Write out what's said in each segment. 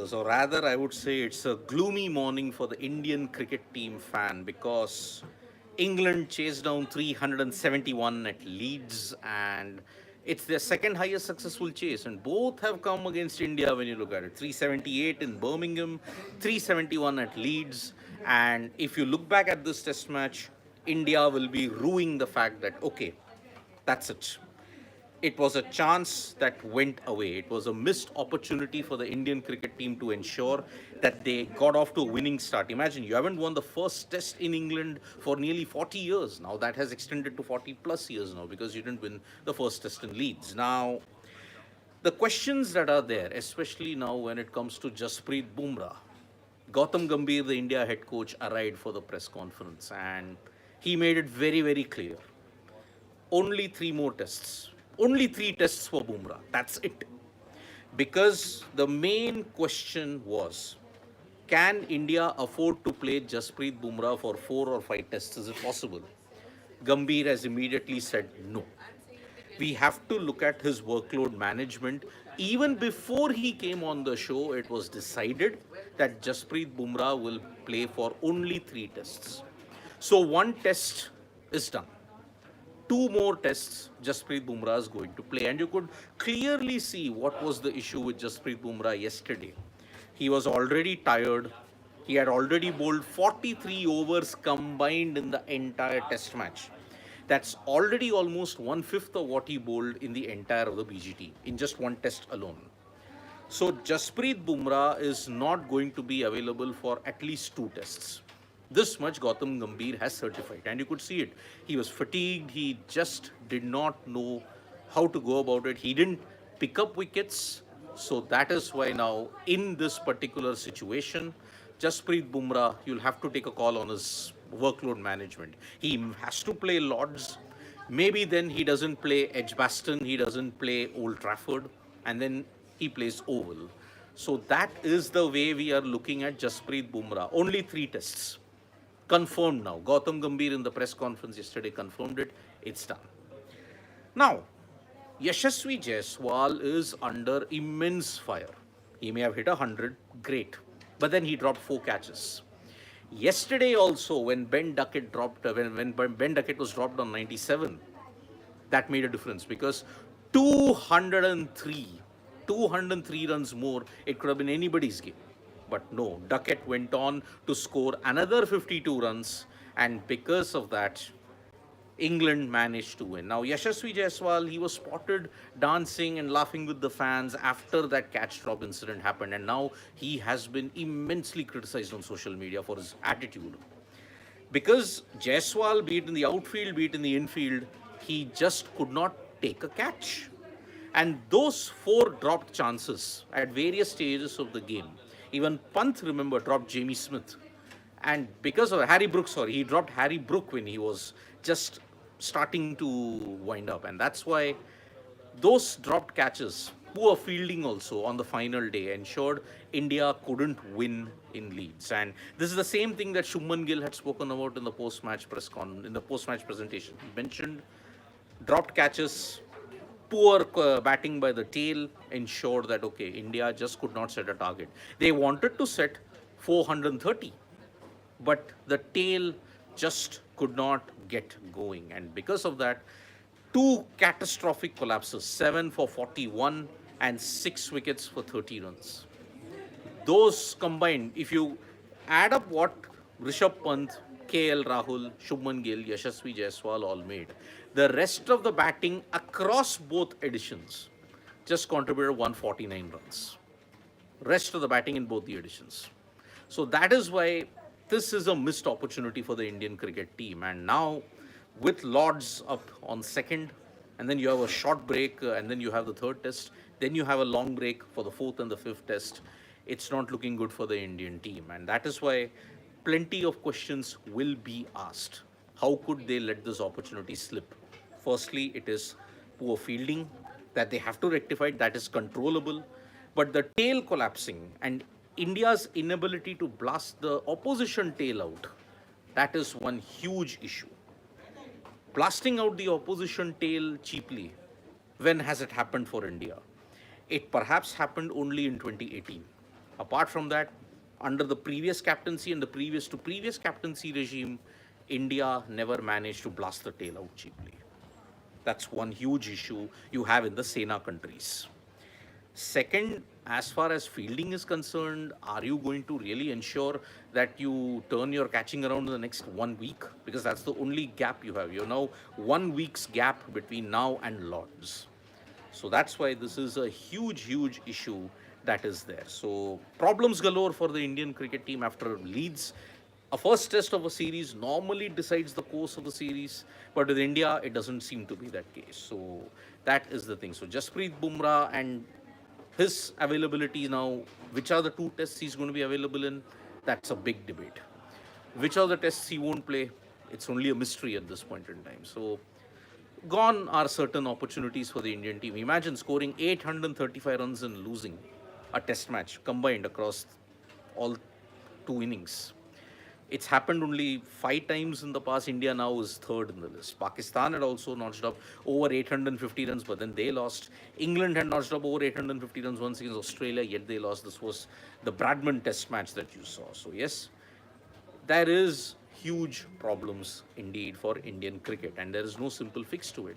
cricketers, or rather, I would say it's a gloomy morning for the Indian cricket team fan because England chased down 371 at Leeds, and it's their second highest successful chase. And both have come against India when you look at it 378 in Birmingham, 371 at Leeds. And if you look back at this test match, India will be rueing the fact that, okay, that's it. It was a chance that went away. It was a missed opportunity for the Indian cricket team to ensure that they got off to a winning start. Imagine you haven't won the first test in England for nearly 40 years. Now that has extended to 40 plus years now because you didn't win the first test in Leeds. Now, the questions that are there, especially now when it comes to Jasprit Bumrah, Gautam Gambhir, the India head coach, arrived for the press conference and he made it very, very clear. Only three more tests. Only three tests for Bumrah. That's it. Because the main question was, can India afford to play Jasprit Bumrah for 4 or 5 tests? Is it possible? Gambhir has immediately said no. We have to look at his workload management. Even before he came on the show, it was decided that Jasprit Bumrah will play for only three tests. So one test is done. Two more tests Jasprit Bumrah is going to play. And you could clearly see what was the issue with Jasprit Bumrah yesterday. He was already tired. He had already bowled 43 overs combined in the entire test match. That's already almost 1/5 of what he bowled in the entire of the BGT in just one test alone. So Jasprit Bumrah is not going to be available for at least two tests. This much Gautam Gambhir has certified, and you could see it. He was fatigued. He just did not know how to go about it. He didn't pick up wickets. So that is why now, in this particular situation, Jasprit Bumrah, you'll have to take a call on his workload management. He has to play Lords. Maybe then he doesn't play Edgbaston, he doesn't play Old Trafford, and then he plays Oval. So that is the way we are looking at Jasprit Bumrah. Only three tests. Confirmed now. Gautam Gambhir in the press conference yesterday confirmed it. It's done. Now, Yashasvi Jaiswal is under immense fire. He may have hit 100, great. But then he dropped 4 catches. Yesterday also, when Ben Duckett dropped, when Ben Duckett was dropped on 97, that made a difference because 203, 203 runs more, it could have been anybody's game. But no, Duckett went on to score another 52 runs, and because of that, England managed to win. Now, Yashasvi Jaiswal, he was spotted dancing and laughing with the fans after that catch drop incident happened, and now he has been immensely criticized on social media for his attitude. Because Jaiswal, be it in the outfield, be it in the infield, he just could not take a catch. And those four dropped chances at various stages of the game. Even Pant, remember, dropped Jamie Smith. And because of Harry Brook, he dropped Harry Brook when he was just starting to wind up. And that's why those dropped catches, poor fielding also on the final day, ensured India couldn't win in Leeds. And this is the same thing that Shubman Gill had spoken about in the post-match presentation. He mentioned dropped catches, poor batting by the tail ensured that, okay, India just could not set a target. They wanted to set 430, but the tail just could not get going. And because of that, two catastrophic collapses, 7 for 41 and 6 wickets for 30 runs. Those combined, if you add up what Rishabh Pant, KL Rahul, Shubman Gill, Yashasvi Jaiswal all made, the rest of the batting across both editions just contributed 149 runs. Rest of the batting in both the editions. So that is why this is a missed opportunity for the Indian cricket team. And now, with Lords up on second, and then you have a short break, and then you have the third test, then you have a long break for the fourth and the fifth test, it's not looking good for the Indian team. And that is why plenty of questions will be asked. How could they let this opportunity slip? Firstly, it is poor fielding that they have to rectify, that is controllable. But the tail collapsing and India's inability to blast the opposition tail out, that is one huge issue. Blasting out the opposition tail cheaply, when has it happened for India? It perhaps happened only in 2018. Apart from that, under the previous captaincy and the previous to previous captaincy regime, India never managed to blast the tail out cheaply. That's one huge issue you have in the Sena countries. Second, as far as fielding is concerned, are you going to really ensure that you turn your catching around in the next 1 week? Because that's the only gap you have. You now 1 week's gap between now and Lords. So that's why this is a huge, huge issue that is there. So problems galore for the Indian cricket team after Leeds. A first test of a series normally decides the course of the series, but with India, it doesn't seem to be that case. So that is the thing. So Jasprit Bumrah and his availability now, which are the two tests he's going to be available in, that's a big debate. Which are the tests he won't play? It's only a mystery at this point in time. So gone are certain opportunities for the Indian team. Imagine scoring 835 runs and losing a test match combined across all two innings. It's happened only 5 times in the past. India now is third in the list. Pakistan had also notched up over 850 runs, but then they lost. England had notched up over 850 runs once against Australia, yet they lost. This was the Bradman test match that you saw. So, yes, there is huge problems indeed for Indian cricket, and there is no simple fix to it.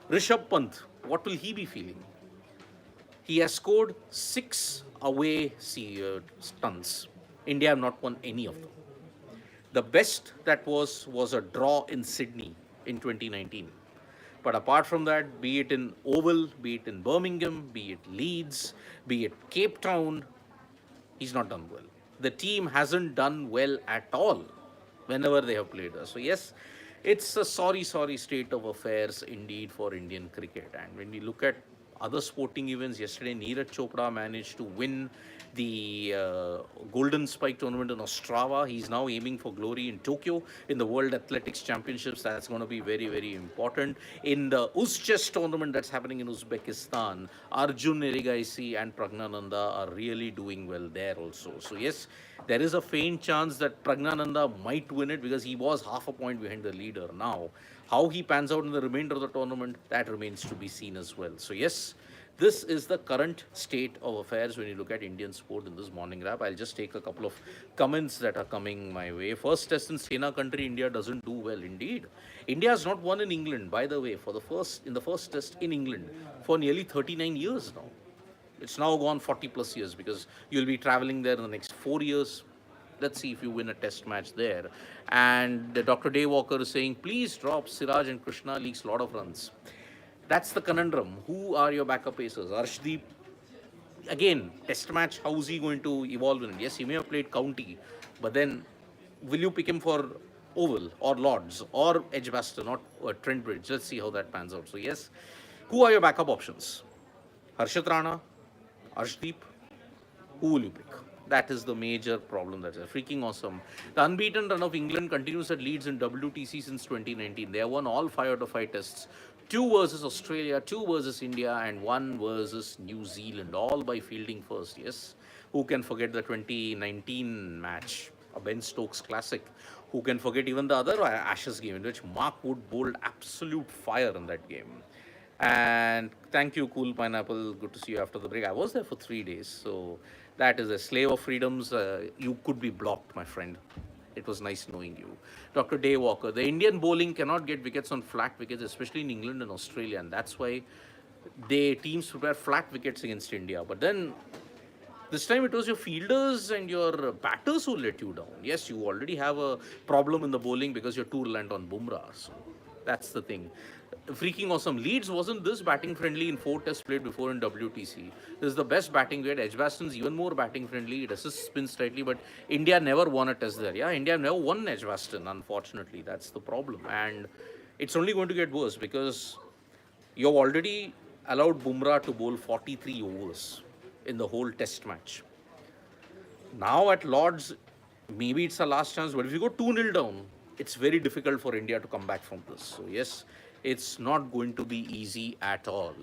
Rishabh Pant, what will he be feeling? He has scored 6 away stunts. India have not won any of them. The best that was a draw in Sydney in 2019. But apart from that, be it in Oval, be it in Birmingham, be it Leeds, be it Cape Town, he's not done well. The team hasn't done well at all whenever they have played us. So yes, it's a sorry, sorry state of affairs indeed for Indian cricket. And when we look at other sporting events, yesterday Neeraj Chopra managed to win the Golden Spike tournament in Ostrava. He's now aiming for glory in Tokyo in the World Athletics Championships. That's going to be very, very important. In the Chess tournament that's happening in Uzbekistan, Arjun Erigaisi and Pragnananda are really doing well there also. So yes, there is a faint chance that Pragnananda might win it because he was half a point behind the leader. Now, how he pans out in the remainder of the tournament, that remains to be seen as well. So yes, this is the current state of affairs when you look at Indian sport in this morning wrap. I'll just take a couple of comments that are coming my way. First test in Sena country, India doesn't do well indeed. India has not won in England, by the way, in the first test in England for nearly 39 years now. It's now gone 40 plus years because you'll be traveling there in the next 4 years. Let's see if you win a test match there. And Dr. Day Walker is saying, please drop Siraj and Krishna leaks a lot of runs. That's the conundrum. Who are your backup pacers? Arshdeep, again, test match, how is he going to evolve in it? Yes, he may have played county, but then will you pick him for Oval or Lords or Edgbaston or Trent Bridge? Let's see how that pans out. So, yes, who are your backup options? Harshit Rana, Arshdeep, who will you pick? That is the major problem. That's freaking awesome. The unbeaten run of England continues at Leeds in WTC since 2019. They have won all 5 out of 5 tests. 2 versus Australia, 2 versus India, and 1 versus New Zealand, all by fielding first. Yes, who can forget the 2019 match, a Ben Stokes classic? Who can forget even the other Ashes game in which Mark Wood bowled absolute fire in that game? And thank you, Cool Pineapple. Good to see you after the break. I was there for 3 days, so that is a slave of freedoms. You could be blocked, my friend. It was nice knowing you. Dr. Day Walker, the Indian bowling cannot get wickets on flat wickets, especially in England and Australia, and that's why teams prepare flat wickets against India. But then this time it was your fielders and your batters who let you down. Yes, you already have a problem in the bowling because you're too reliant on Bumrah. So that's the thing. Freaking awesome. Leeds wasn't this batting friendly in 4 tests played before in WTC. This is the best batting we had. Edgbaston's even more batting friendly. It assists spin slightly, but India never won a test there. Yeah, India never won Edgbaston, unfortunately. That's the problem. And it's only going to get worse because you've already allowed Bumrah to bowl 43 overs in the whole test match. Now at Lords, maybe it's a last chance, but if you go 2-0 down, it's very difficult for India to come back from this. So yes, it's not going to be easy at all.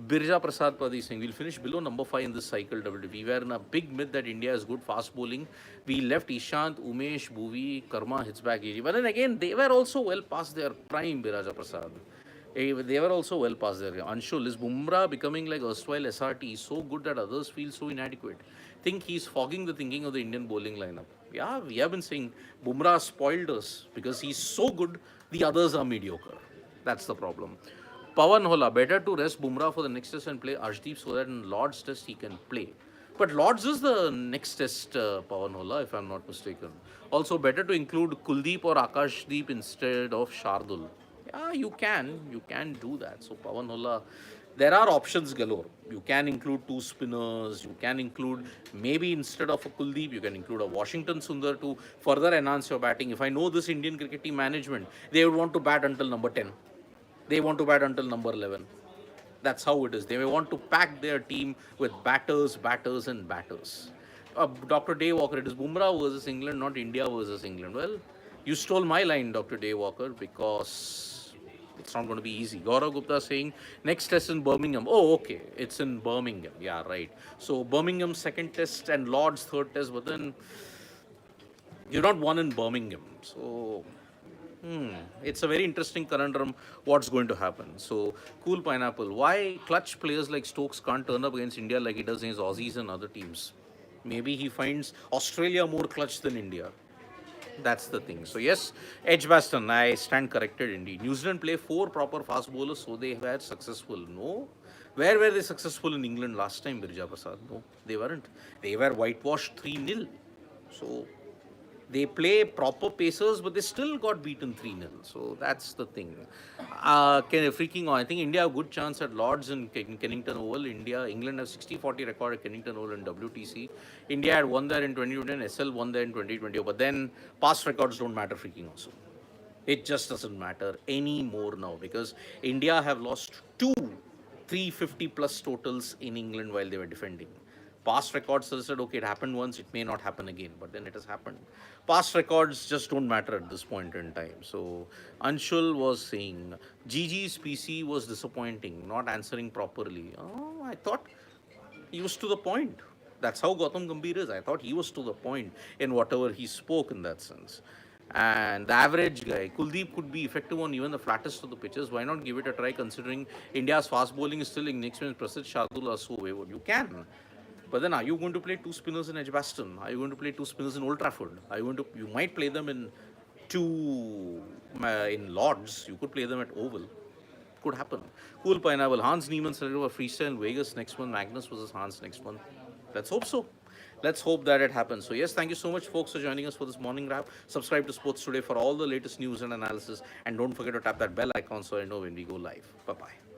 Birja Prasad Padi saying, we'll finish below number 5 in this cycle. We were in a big myth that India is good fast bowling. We left Ishant, Umesh, Bhuvi, Karma hits back easy. But then again, they were also well past their prime, Birja Prasad. They were also well past their Anshul. Is Bumrah becoming like erstwhile SRT, so good that others feel so inadequate? think he's fogging the thinking of the Indian bowling lineup. Yeah, we have been saying Bumrah spoiled us because he's so good, the others are mediocre. That's the problem. Pawan Hola, better to rest Bumrah for the next test and play Arshdeep so that in Lord's test he can play. But Lords is the next test, Pawan Hola, if I'm not mistaken. Also, better to include Kuldeep or Akashdeep instead of Shardul. Yeah, you can do that. So, Pawan Hola, there are options galore. You can include two spinners. You can include maybe instead of a Kuldeep, you can include a Washington Sundar to further enhance your batting. If I know this Indian cricket team management, they would want to bat until number 10. They want to bat until number 11. That's how it is. They may want to pack their team with batters, batters, and batters. Dr. Day Walker, it is Bumrah versus England, not India versus England. Well, you stole my line, Dr. Day Walker, because it's not going to be easy. Gaurav Gupta saying next test in Birmingham. Oh, okay, it's in Birmingham. Yeah, right. So Birmingham second test and Lord's third test, but then you're not one in Birmingham. So it's a very interesting conundrum what's going to happen. So, cool pineapple. Why clutch players like Stokes can't turn up against India like he does against Aussies and other teams? Maybe he finds Australia more clutch than India. That's the thing. So, yes, Edgbaston, I stand corrected indeed. New Zealand play four proper fast bowlers, so they were successful. No. Where were they successful in England last time, Birja Prasad? No, they weren't. They were whitewashed 3-0. So, they play proper pacers, but they still got beaten 3-0. So that's the thing. Freaking on. I think India have a good chance at Lords and Kennington Oval. England have 60-40 record at Kennington Oval and WTC. India had won there in 2020 and SL won there in 2020. But then past records don't matter freaking also. It just doesn't matter anymore now because India have lost two 350 plus totals in England while they were defending. Past records said, okay, it happened once, it may not happen again, but then it has happened. Past records just don't matter at this point in time. So, Anshul was saying, Gigi's PC was disappointing, not answering properly. Oh, I thought he was to the point. That's how Gautam Gambhir is. I thought he was to the point in whatever he spoke in that sense. And the average guy, Kuldeep could be effective on even the flattest of the pitches. Why not give it a try considering India's fast bowling is still inexperienced? Prasid Shardul are so wayward. You can. But then, are you going to play two spinners in Edgbaston? Are you going to play two spinners in Old Trafford? Are you going to? You might play them in in Lords. You could play them at Oval. Could happen. Cool pineapple. Hans Niemann selected a freestyle in Vegas next month. Magnus versus Hans next month. Let's hope so. Let's hope that it happens. So yes, thank you so much, folks, for joining us for this morning wrap. Subscribe to Sports Today for all the latest news and analysis, and don't forget to tap that bell icon so I know when we go live. Bye bye.